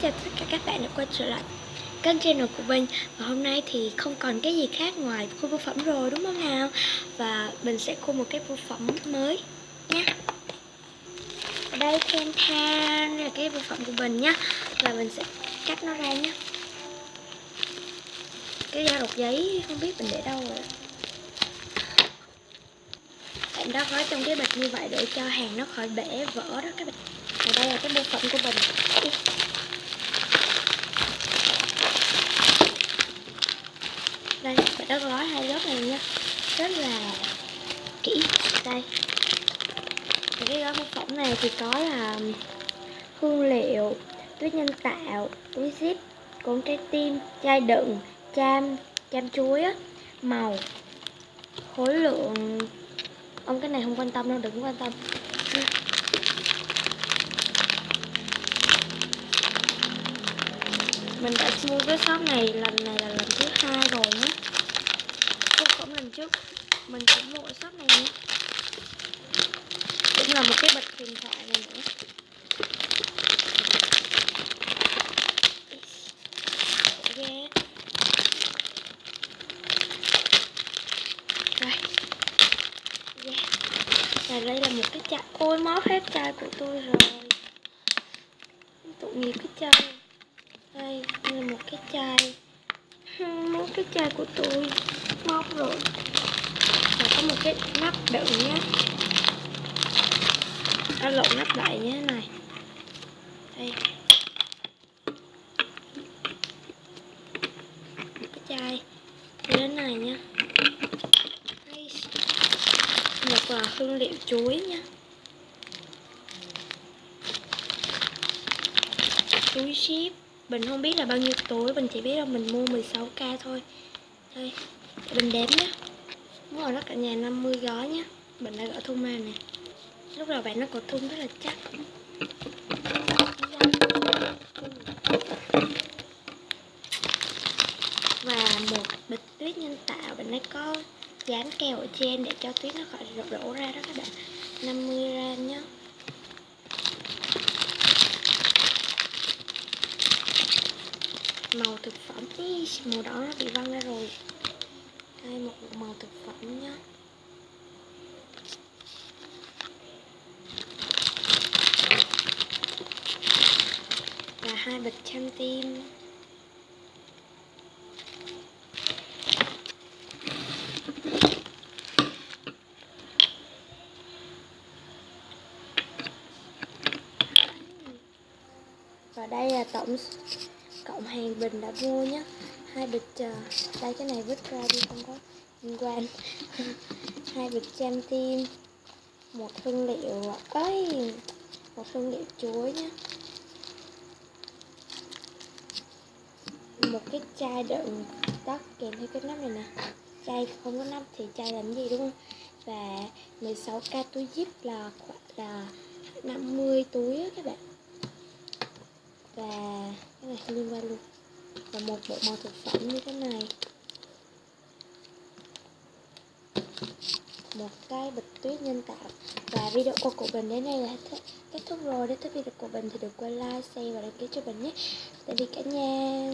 Xin chào tất cả các bạn đã quay trở lại kênh channel của mình. Và hôm nay thì không còn cái gì khác ngoài khu bưu phẩm rồi đúng không nào? Và mình sẽ khu một cái bưu phẩm mới nha. Ở đây then than là cái bưu phẩm của mình nhá. Và mình sẽ cắt nó ra nhé. Cái dao đột giấy không biết mình để đâu rồi. Bạn đó gói trong cái bịch như vậy để cho hàng nó khỏi bể vỡ đó các bạn. Và đây là cái bưu phẩm của mình. Đây, bạn đã gói hai lớp này nha, rất là kỹ. Đây, cái gói bưu phẩm này thì có là hương liệu, tuyết nhân tạo, túi zip, côn trái tim, chai đựng, cham chuối á, màu, khối lượng. Ông cái này không quan tâm đâu, đừng quan tâm. Mình đã mua cái shop này lần là lần thứ 2 rồi nhé. Cũng lần trước mình cũng mua ở shop này nhé. Cũng là một cái bịch huyền thoại này nữa. Ghê. Rồi. Yeah. Và đây là một cái chai. Ôi móp hết chai của tôi rồi. Tội nghiệp cái chai. Đây là một cái chai. Móp cái chai của tôi. Móp rồi. Và có một cái nắp đựng nhé. Nó lộn nắp lại như thế này. Đây. Một cái chai như thế này nha. Một là hương liệu chuối nha. Túi ship. Mình không biết là bao nhiêu túi. Mình chỉ biết là mình mua 16k thôi. Đây. Để mình đếm nhé. Đúng rồi đó cả nhà, 50 gói nhé. Mình đã gỡ thun ra nè. Lúc đầu bạn nó có thun rất là chắc. Và một bịch tuyết nhân tạo. Bạn ấy có dán keo ở trên để cho tuyết nó khỏi đổ ra đó các bạn. 50g nhé. Màu thực phẩm. Màu đỏ nó bị văng ra rồi. Đây một bộ màu thực phẩm nhé. Và hai bịch cham tim. Và đây là cộng hàng bình đã mua nhé. Hai bịch đây cái này vứt ra đi không có liên quan. Hai bịch cham tim, một hương liệu một hương liệu chuối nhé, một cái chai đựng tắt kèm theo cái nắp này nè. Chai không có nắp thì chai làm gì đúng không? Và 16k túi zip là khoảng là 50 túi á các bạn. Và cái này liên quan luôn. Và một bộ màu thực phẩm như thế này. Một cái bịch tuyết nhân tạo. Và video của mình đến đây là kết thúc rồi. Nếu thích video của mình thì đừng quên like, share và đăng ký cho mình nhé. Tạm biệt cả nhà.